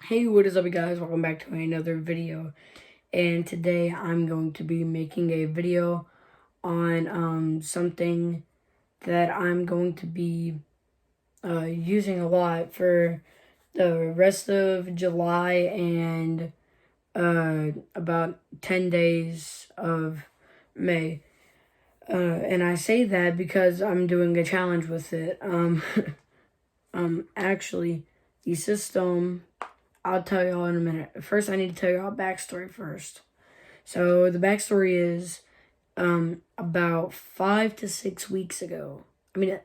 Hey, what is up, you guys? Welcome back to another video. And today I'm going to be making a video on something that I'm going to be using a lot for the rest of July and about 10 days of May. And I say that because I'm doing a challenge with it. Actually, the system, I'll tell y'all in a minute. First, I need to tell y'all a backstory first. So the backstory is about 5 to 6 weeks ago. Not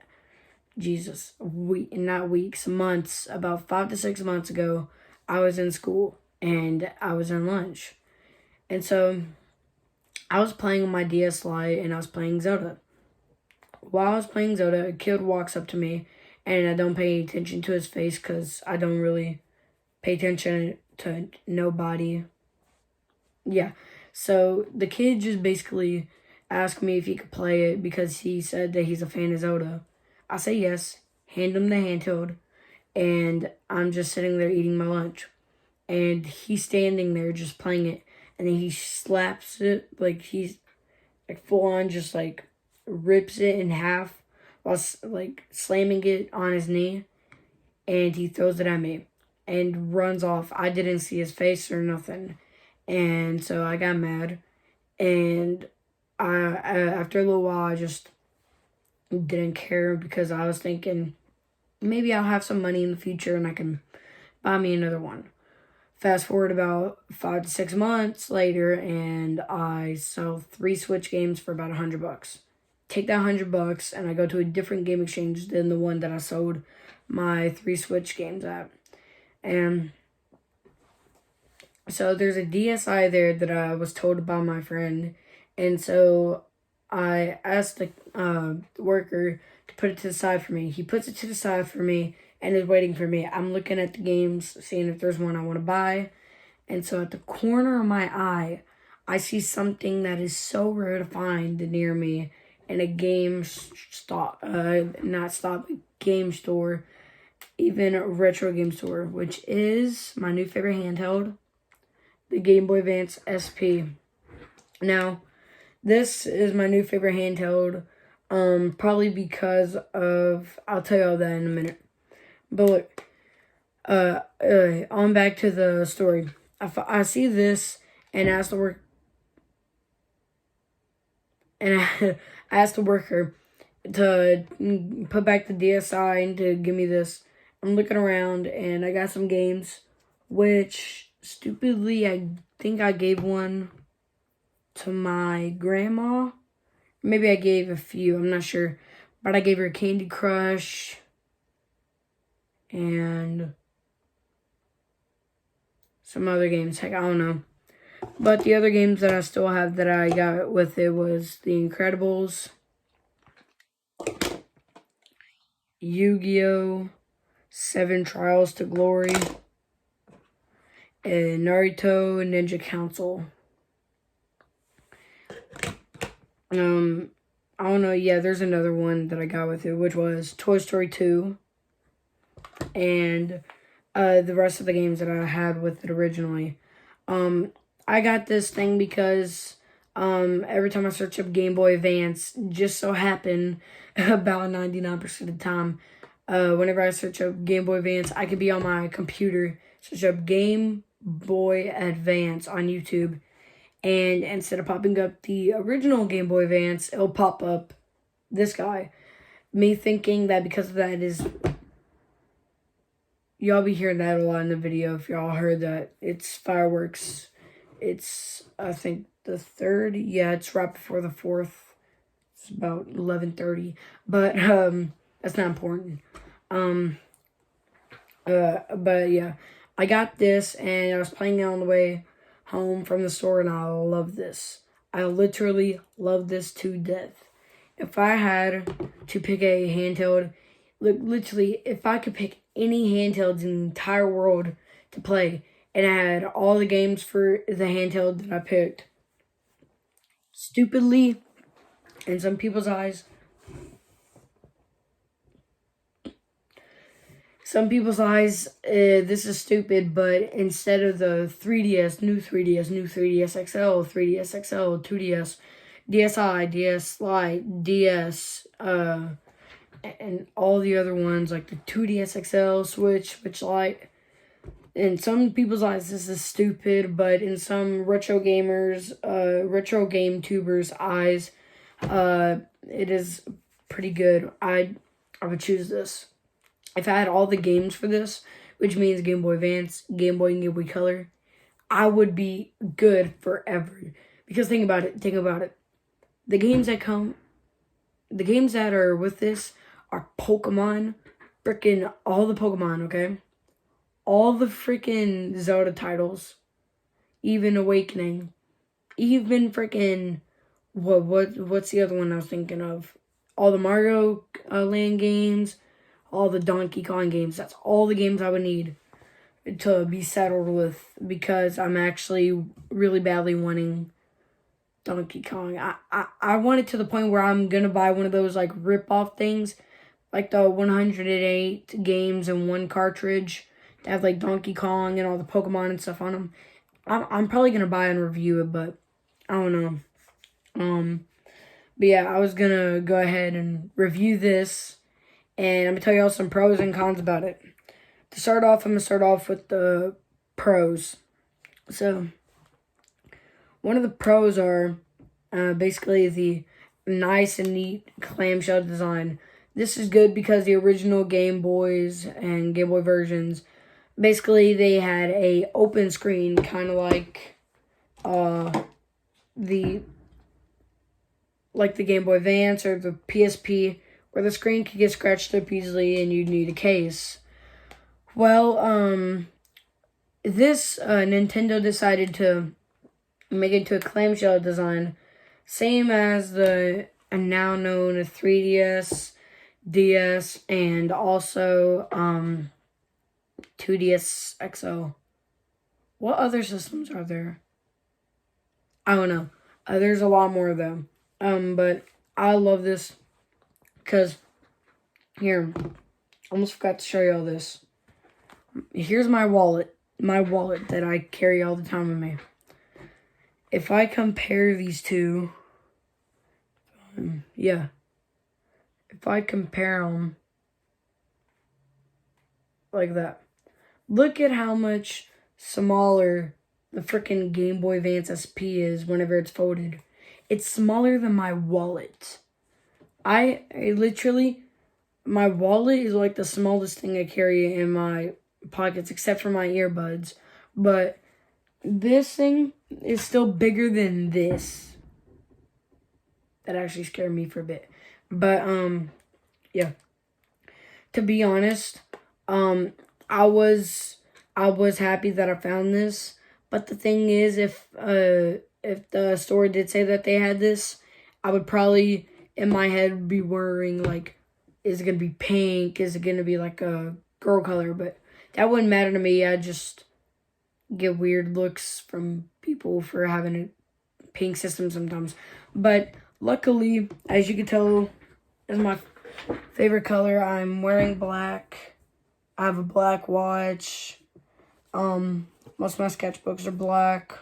weeks, months. About 5 to 6 months ago, I was in school and I was in lunch, and so I was playing on my DS Lite and I was playing Zelda. While I was playing Zelda, a kid walks up to me, and I don't pay attention to his face because I don't really pay attention to nobody. Yeah. So the kid just basically asked me if he could play it because he said that he's a fan of Zelda. I say yes, hand him the handheld, and I'm just sitting there eating my lunch. And he's standing there just playing it, and then he slaps it, like he's like full on just like rips it in half while like slamming it on his knee, and he throws it at me and runs off. I didn't see his face or nothing. And so I got mad. And after a little while, I just didn't care because I was thinking maybe I'll have some money in the future and I can buy me another one. Fast forward about 5 to 6 months later, and I sell 3 Switch games for about $100. Take that $100 and I go to a different game exchange than the one that I sold my 3 Switch games at. And so there's a DSi there that I was told by my friend. And so I asked the worker to put it to the side for me. He puts it to the side for me and is waiting for me. I'm looking at the games, seeing if there's one I want to buy. And so at the corner of my eye, I see something that is so rare to find near me in a game game store, even a retro game store, which is my new favorite handheld, the Game Boy Advance SP. Now, this is my new favorite handheld, probably because of, I'll tell you all that in a minute. But look, on back to the story. I see this and ask the work, and I asked the worker to put back the DSi and to give me this. I'm looking around and I got some games, which stupidly I think I gave one to my grandma. Maybe I gave a few, I'm not sure. But I gave her Candy Crush and some other games. Heck, I don't know. But the other games that I still have that I got with it was The Incredibles, Yu-Gi-Oh!, 7 Trials to Glory, and Naruto Ninja Council. I don't know, yeah, there's another one that I got with it, which was Toy Story 2, and the rest of the games that I had with it originally. I got this thing because every time I search up Game Boy Advance, just so happen about 99% of the time, whenever I search up Game Boy Advance, I could be on my computer, search up Game Boy Advance on YouTube, and instead of popping up the original Game Boy Advance, it'll pop up this guy. Me thinking that because of that is, y'all be hearing that a lot in the video if y'all heard that. It's fireworks. It's, I think, the 3rd. Yeah, it's right before the 4th. It's about 11:30. But, that's not important. But yeah, I got this and I was playing it on the way home from the store, and I love this. I literally love this to death. If I had to pick a handheld, literally, if I could pick any handhelds in the entire world to play, and I had all the games for the handheld that I picked, stupidly, in some people's eyes, some people's eyes, this is stupid, but instead of the 3DS, new 3DS, new 3DS XL, 3DS XL, 2DS, DSi, DS Lite, DS, and all the other ones, like the 2DS XL, Switch Lite. In some people's eyes, this is stupid, but in some retro gamers, retro game tubers' eyes, it is pretty good. I would choose this. If I had all the games for this, which means Game Boy Advance, Game Boy, and Game Boy Color, I would be good forever. Because think about it. The games that are with this are Pokemon, freaking all the Pokemon, okay? All the freaking Zelda titles, even Awakening, even freaking what's the other one I was thinking of? All the Mario Land games, all the Donkey Kong games. That's all the games I would need to be settled with, because I'm actually really badly wanting Donkey Kong. I want it to the point where I'm gonna buy one of those like rip-off things, like the 108 games in one cartridge that have like Donkey Kong and all the Pokemon and stuff on them. I'm probably gonna buy and review it, but I don't know. But yeah, I was gonna go ahead and review this, and I'm gonna tell you all some pros and cons about it. To start off, I'm gonna start off with the pros. So, one of the pros are basically the nice and neat clamshell design. This is good because the original Game Boys and Game Boy versions, basically they had a open screen, kind of like the Game Boy Advance or the PSP, where the screen could get scratched up easily and you'd need a case. Well, this Nintendo decided to make it to a clamshell design, same as the now known 3DS, DS, and also 2DS XL. What other systems are there? I don't know. There's a lot more of them. But I love this because here, almost forgot to show you all this. Here's my wallet that I carry all the time with me. If I compare these two, if I compare them like that, look at how much smaller the freaking Game Boy Advance SP is whenever it's folded. It's smaller than my wallet. I literally, my wallet is like the smallest thing I carry in my pockets, except for my earbuds. But this thing is still bigger than this. That actually scared me for a bit. But, yeah. To be honest, I was happy that I found this. But the thing is, if the store did say that they had this, I would probably, in my head, be worrying, like, is it going to be pink? Is it going to be, like, a girl color? But that wouldn't matter to me. I just get weird looks from people for having a pink system sometimes. But luckily, as you can tell, is my favorite color. I'm wearing black. I have a black watch. Most of my sketchbooks are black.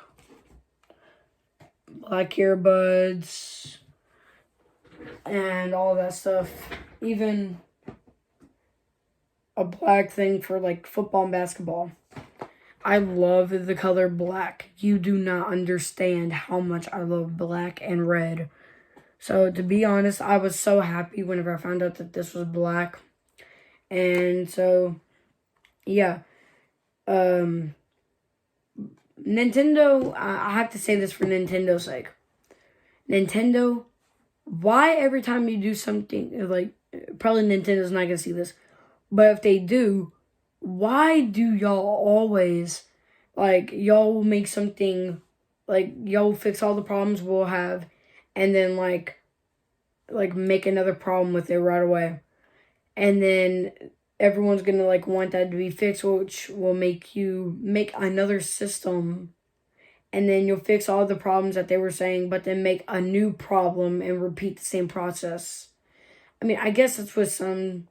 Black earbuds. And all that stuff. Even a black thing for like football and basketball. I love the color black. You do not understand how much I love black and red. So to be honest, I was so happy whenever I found out that this was black. And so, yeah. Nintendo, I have to say this for Nintendo's sake. Nintendo, why every time you do something, like, probably Nintendo's not going to see this, but if they do, why do y'all always, like, y'all will make something, like, y'all fix all the problems we'll have, and then, like make another problem with it right away. And then everyone's gonna, like, want that to be fixed, which will make you make another system, and then you'll fix all the problems that they were saying, but then make a new problem and repeat the same process. I mean, I guess that's what some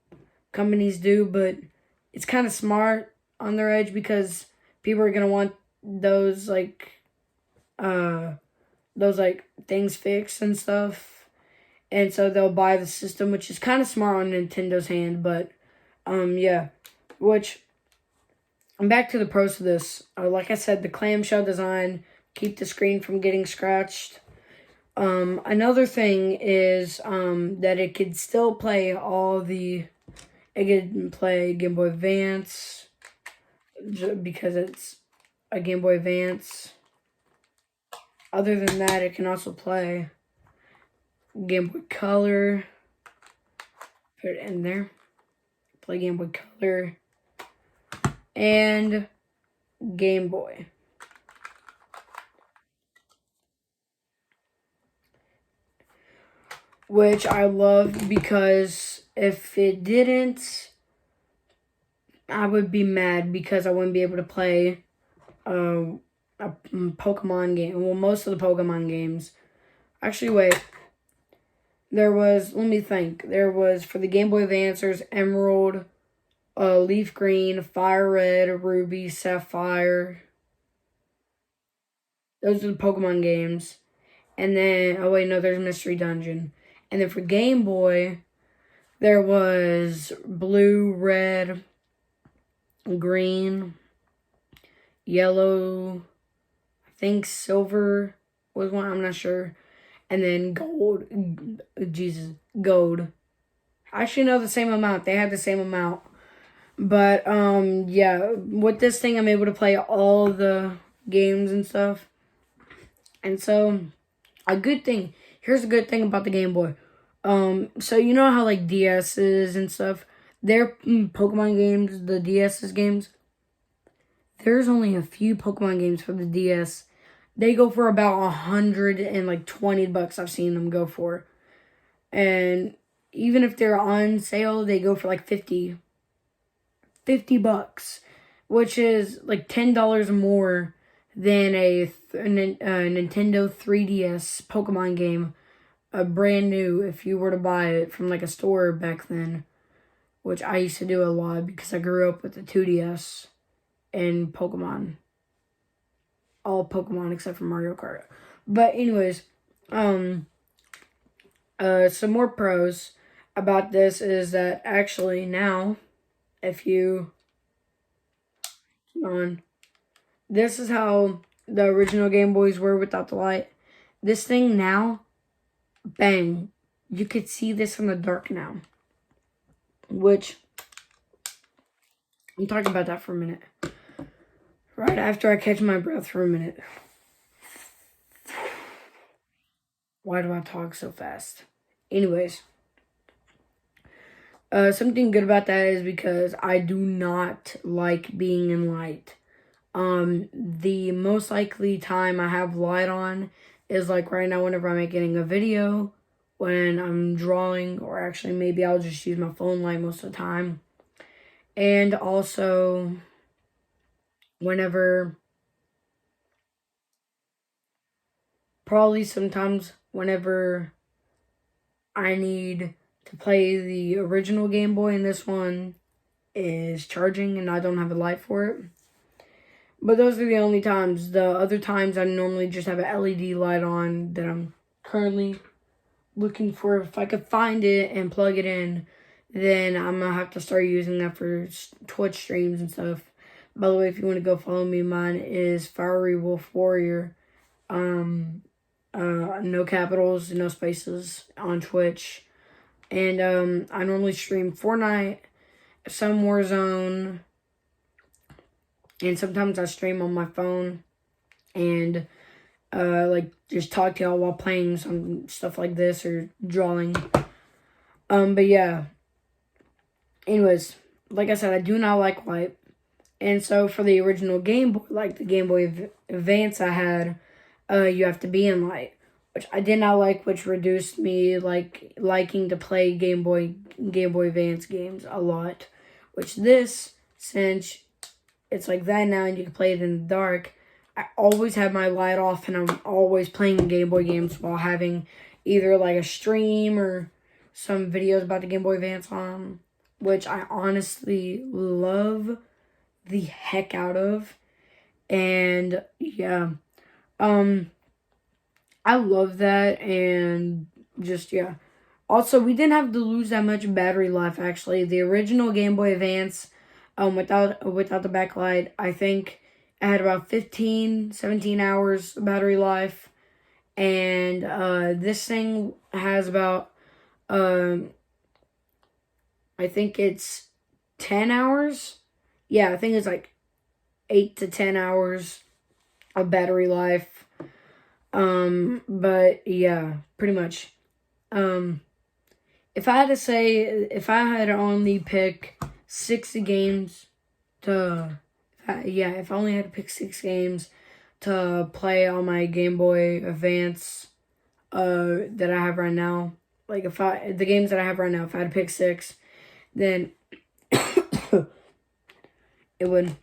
companies do, but it's kind of smart on their edge because people are gonna want those uh things fixed and stuff, and so they'll buy the system, which is kind of smart on Nintendo's hand. But yeah, which I'm back to the pros of this. Like I said, the clamshell design keep the screen from getting scratched. Another thing is that it could still play it could play Game Boy Advance because it's a Game Boy Advance. Other than that, it can also play Game Boy Color. Put it in there. Play Game Boy Color and Game Boy. Which I love because if it didn't, I would be mad because I wouldn't be able to play a Pokemon game. Well, most of the Pokemon games. Actually, wait. Let me think. There was, for the Game Boy Advancers, Emerald, Leaf Green, Fire Red, Ruby, Sapphire. Those are the Pokemon games. And then, oh wait, no, there's Mystery Dungeon. And then for Game Boy, there was blue, red, green, yellow, I think silver was one, I'm not sure. And then gold. Jesus, gold. Actually, no, the same amount. They had the same amount. But, yeah, with this thing, I'm able to play all the games and stuff. And so, here's a good thing about the Game Boy. So you know how, like, DS's and stuff, their Pokemon games, the DS's games, there's only a few Pokemon games for the DS. They go for about $120. I've seen them go for. And even if they're on sale, they go for like $50, which is like $10 more than a Nintendo 3DS Pokemon game, brand new, if you were to buy it from like a store back then, which I used to do a lot because I grew up with the 2DS and Pokemon. All Pokemon except for Mario Kart. But anyways, some more pros about this is that actually now, if you this is how the original Game Boys were without the light. This thing now, bang, you could see this in the dark now. Which, I'm talking about that for a minute. Right after I catch my breath for a minute. Why do I talk so fast? Anyways, something good about that is because I do not like being in light. The most likely time I have light on is like right now whenever I'm getting a video, when I'm drawing, or actually maybe I'll just use my phone light most of the time. And also probably sometimes whenever I need to play the original Game Boy and this one is charging and I don't have a light for it. But those are the only times. The other times I normally just have an LED light on that I'm currently looking for. If I could find it and plug it in, then I'm going to have to start using that for Twitch streams and stuff. By the way, if you want to go follow me, mine is Fiery Wolf Warrior. No capitals, no spaces on Twitch. And I normally stream Fortnite, some Warzone, and sometimes I stream on my phone and like just talk to y'all while playing some stuff like this or drawing. But yeah. Anyways, like I said, I do not like light. And so for the original Game Boy, like the Game Boy Advance I had, you have to be in light, which I did not like, which reduced me liking to play Game Boy Advance games a lot. Which this, since it's like that now and you can play it in the dark, I always have my light off and I'm always playing Game Boy games while having either like a stream or some videos about the Game Boy Advance on. which I honestly love the heck out of. And yeah, I love that, and just yeah. Also, we didn't have to lose that much battery life. Actually, the original Game Boy Advance, without the backlight, I think it had about 15, 17 hours battery life, and this thing has about I think it's 10 hours. Yeah, I think it's like 8 to 10 hours of battery life. But yeah, pretty much. If I had to say, if I had to only pick 60 games to, if I only had to pick 6 games to play on my Game Boy Advance, that I have right now, like the games that I have right now, if I had to pick 6, then it would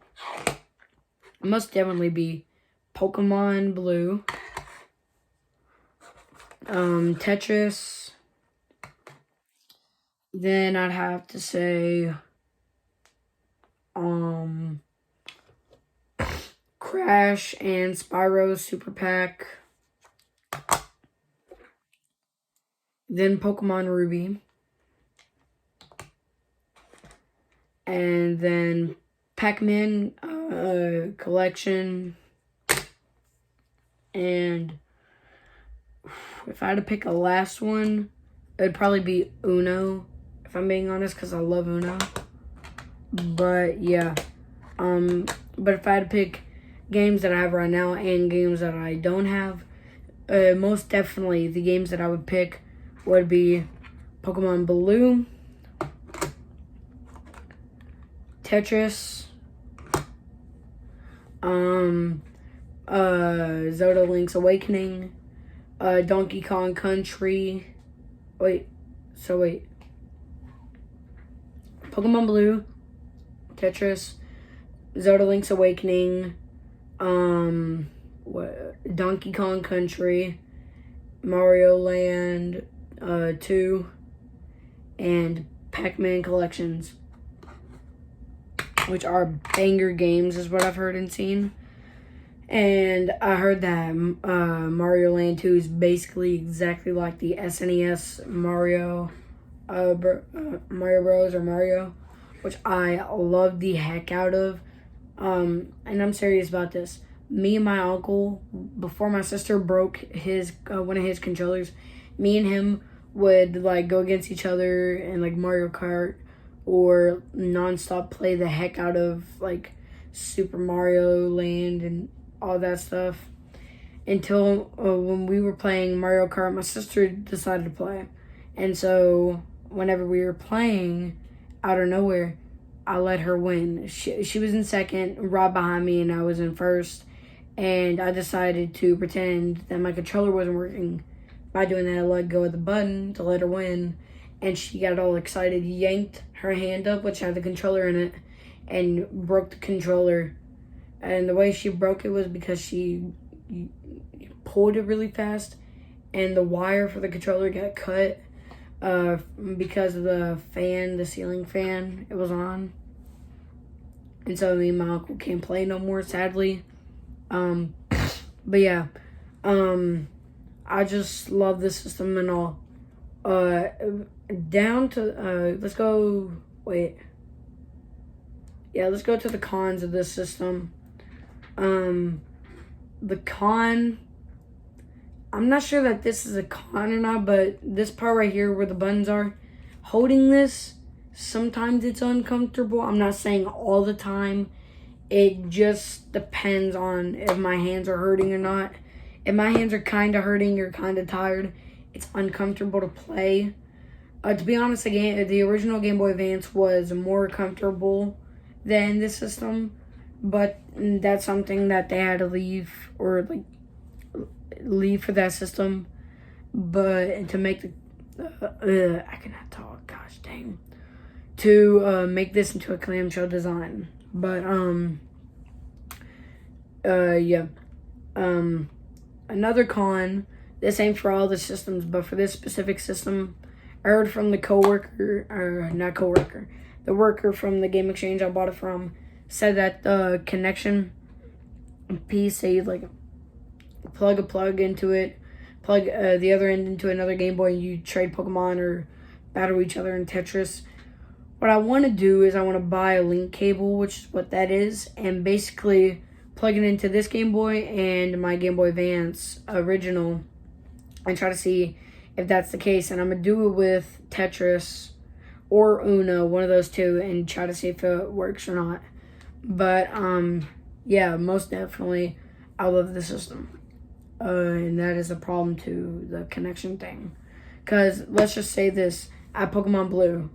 most definitely be Pokemon Blue, Tetris. Then I'd have to say, Crash and Spyro Super Pack. Then Pokemon Ruby. And then Pac-Man Collection. And if I had to pick a last one, it'd probably be Uno, if I'm being honest, because I love Uno. But yeah, but if I had to pick games that I have right now and games that I don't have, most definitely the games that I would pick would be Pokemon Blue, Tetris, Zelda Link's Awakening, Donkey Kong Country. Pokemon Blue, Tetris, Zelda Link's Awakening, Donkey Kong Country, Mario Land 2, and Pac-Man Collections, which are banger games, is what I've heard and seen. And I heard that Mario Land 2 is basically exactly like the SNES Mario Bros. Or Mario, which I love the heck out of. And I'm serious about this. Me and my uncle, before my sister broke his one of his controllers, me and him would like go against each other in like Mario Kart, or nonstop play the heck out of like Super Mario Land and all that stuff, until when we were playing Mario Kart, my sister decided to play. And so whenever we were playing, out of nowhere, I let her win. She was in second, right behind me, and I was in first. And I decided to pretend that my controller wasn't working. By doing that, I let go of the button to let her win. And she got all excited, yanked her hand up, which had the controller in it, and broke the controller. And the way she broke it was because she pulled it really fast, and the wire for the controller got cut because of the fan, the ceiling fan it was on. And so me and my uncle can't play no more, sadly. But yeah, I just love this system and all. Down to, let's go to the cons of this system. The con, I'm not sure that this is a con or not, but this part right here where the buttons are, holding this, sometimes it's uncomfortable. I'm not saying all the time. It just depends on if my hands are hurting or not. If my hands are kind of hurting or kind of tired, it's uncomfortable to play. To be honest, the original Game Boy Advance was more comfortable than this system, but that's something that they had to leave for that system. But to make I cannot talk. Gosh dang. To make this into a clamshell design, but yeah. Another con. This ain't for all the systems, but for this specific system, I heard from the coworker, or not coworker, the worker from the game exchange I bought it from, said that the connection piece, they like plug a plug into it, plug the other end into another Game Boy, and you trade Pokemon or battle each other in Tetris. What I want to do is I want to buy a link cable, which is what that is, and basically plug it into this Game Boy and my Game Boy Advance original and try to see if that's the case. And I'm going to do it with Tetris or Uno, one of those two, and try to see if it works or not. But, yeah, most definitely, I love the system. And that is a problem to the connection thing. Because, let's just say this, I have Pokemon Blue.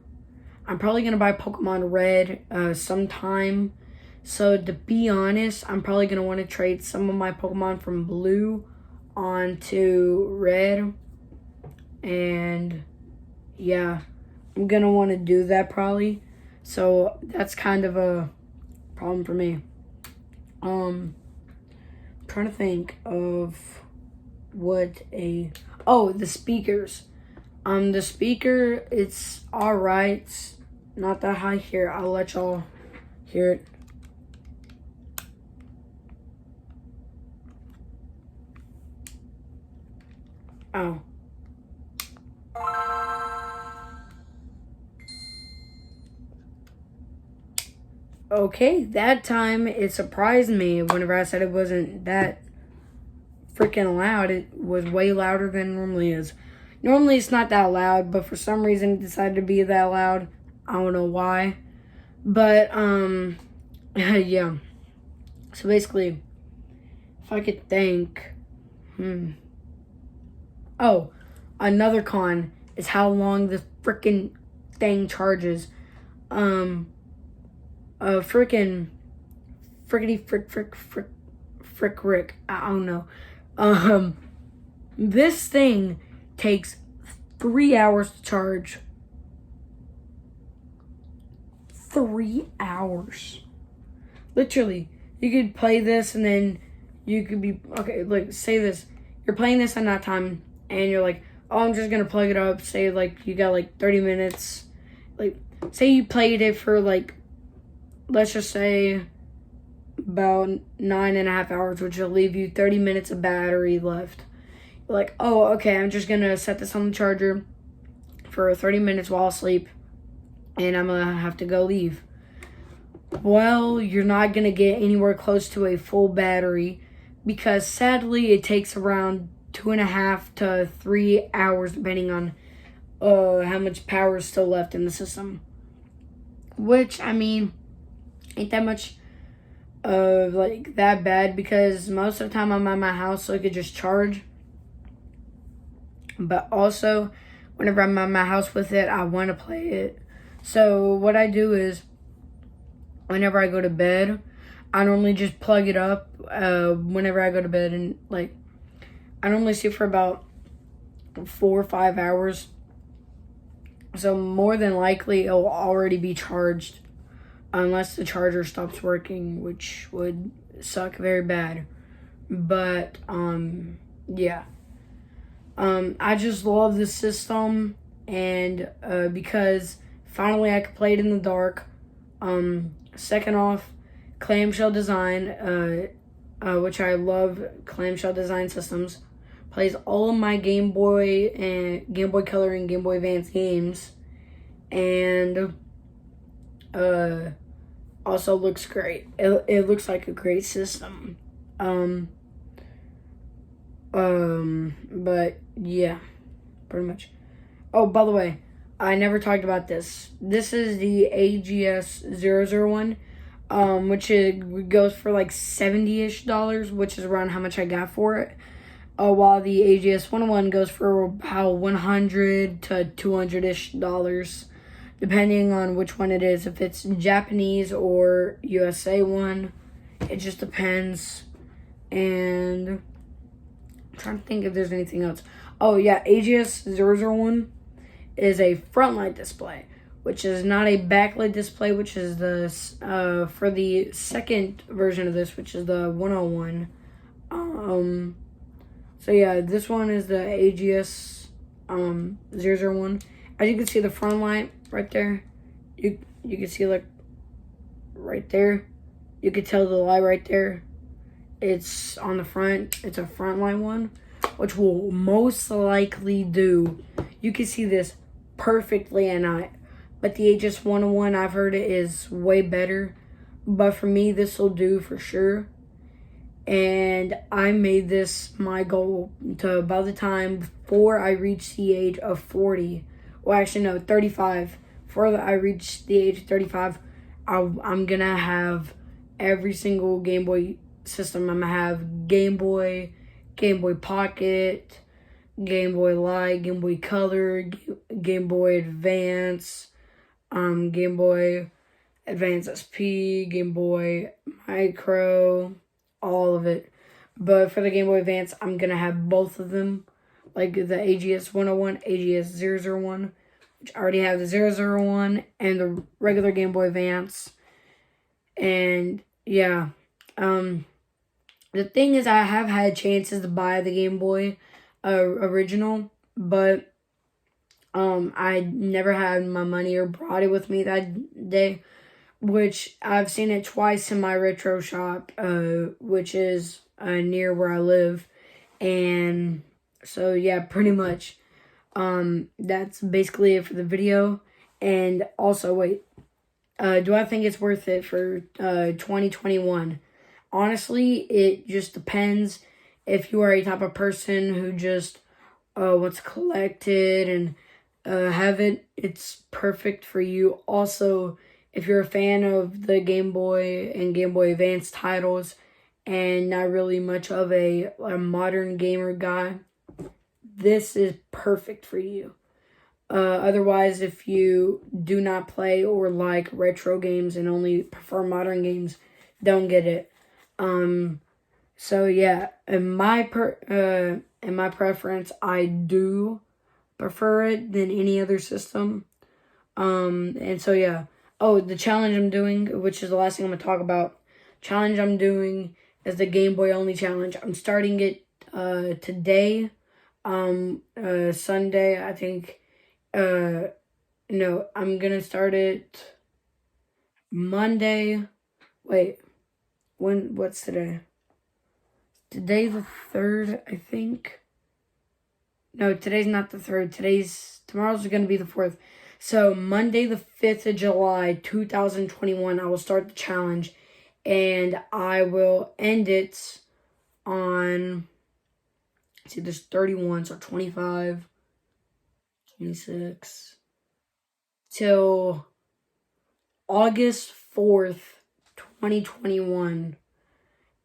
I'm probably going to buy Pokemon Red sometime. So, to be honest, I'm probably going to want to trade some of my Pokemon from Blue onto Red. And, yeah, I'm going to want to do that probably. So, that's kind of a problem for me. Trying to think of what the speakers. The speaker, it's alright. It's not that high here. I'll let y'all hear it. Oh. Okay, that time it surprised me whenever I said it wasn't that freaking loud. It was way louder than it normally is. Normally it's not that loud, but for some reason it decided to be that loud. I don't know why. But, yeah. So basically, if I could think, Oh, another con is how long the freaking thing charges. Frickity frick Rick. I don't know. This thing takes 3 hours to charge. 3 hours. Literally, you could play this and then you could be, okay, like, say this. You're playing this at that time and you're like, oh, I'm just going to plug it up. Say, like, you got, like, 30 minutes. Like, say you played it for, like, let's just say about 9.5 hours, which will leave you 30 minutes of battery left. You're like, oh, okay, I'm just going to set this on the charger for 30 minutes while I sleep, and I'm going to have to go leave. Well, you're not going to get anywhere close to a full battery because, sadly, it takes around 2.5 to 3 hours, depending on how much power is still left in the system. Which, I mean, ain't that much like that bad because most of the time I'm at my house so I could just charge. But also, whenever I'm at my house with it, I want to play it. So what I do is, whenever I go to bed, I normally just plug it up whenever I go to bed, and like I normally sleep for about 4 or 5 hours. So more than likely it'll already be charged unless the charger stops working, which would suck very bad. But yeah. I just love the system, and because finally I could play it in the dark. Second off, clamshell design, which I love clamshell design systems. Plays all of my Game Boy and Game Boy Color and Game Boy Advance games, and also looks great. It looks like a great system. But yeah, pretty much. Oh, by the way, I never talked about this. This is the AGS-001, which goes for like $70-ish, which is around how much I got for it. While the AGS-101 goes for about $100 to $200-ish, depending on which one it is. If it's Japanese or USA one, it just depends. And I'm trying to think if there's anything else. Oh yeah, AGS-001 is a front light display, which is not a backlit display, which is the for the second version of this, which is the 101. So yeah, this one is the AGS 001, as you can see the front light right there. You can see like right there. You can tell the light right there. It's on the front. It's a front light one, which will most likely do. You can see this perfectly at night. But the HS 101, I've heard it is way better. But for me, this will do for sure. And I made this my goal to, by the time before I reach the age of 40, well, actually, no, 35. Before I reach the age of 35, I'm going to have every single Game Boy system. I'm going to have Game Boy, Game Boy Pocket, Game Boy Light, Game Boy Color, Game Boy Advance, Game Boy Advance SP, Game Boy Micro, all of it. But for the Game Boy Advance, I'm going to have both of them, like the AGS 101, AGS 001, which I already have the 001 and the regular Game Boy Advance. And yeah, the thing is, I have had chances to buy the Game Boy original, but I never had my money or brought it with me that day, which I've seen it twice in my retro shop, which is near where I live. And so yeah, pretty much that's basically it for the video. And also, wait, do I think it's worth it for 2021? Honestly, it just depends. If you are a type of person who just wants to collect it and have it, it's perfect for you. Also, if you're a fan of the Game Boy and Game Boy Advance titles and not really much of a modern gamer guy, this is perfect for you. Otherwise, if you do not play or like retro games and only prefer modern games, don't get it. So yeah, in my preference, I do prefer it than any other system. And so yeah. Oh, the challenge I'm doing, which is the last thing I'm gonna talk about. Challenge I'm doing is the Game Boy only challenge. I'm starting it today. Sunday, I think. No, I'm gonna start it Monday. Wait, what's today? Today the 3rd, I think. No, today's not the 3rd. Tomorrow's gonna be the 4th. So Monday the 5th of July, 2021, I will start the challenge. And I will end it on, see, there's 31, so 25, 26, till August 4th, 2021.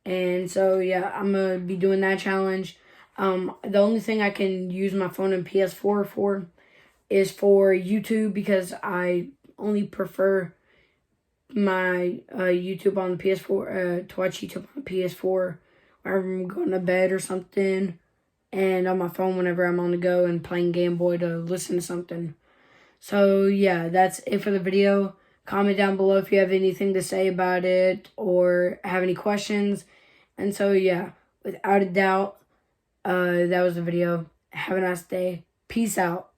And so, yeah, I'm going to be doing that challenge. The only thing I can use my phone and PS4 for is for YouTube, because I only prefer my YouTube on the PS4, to watch YouTube on the PS4 whenever I'm going to bed or something, and on my phone whenever I'm on the go and playing Game Boy to listen to something. So yeah, that's it for the video. Comment down below if you have anything to say about it or have any questions. And so yeah, without a doubt, that was the video. Have a nice day. Peace out.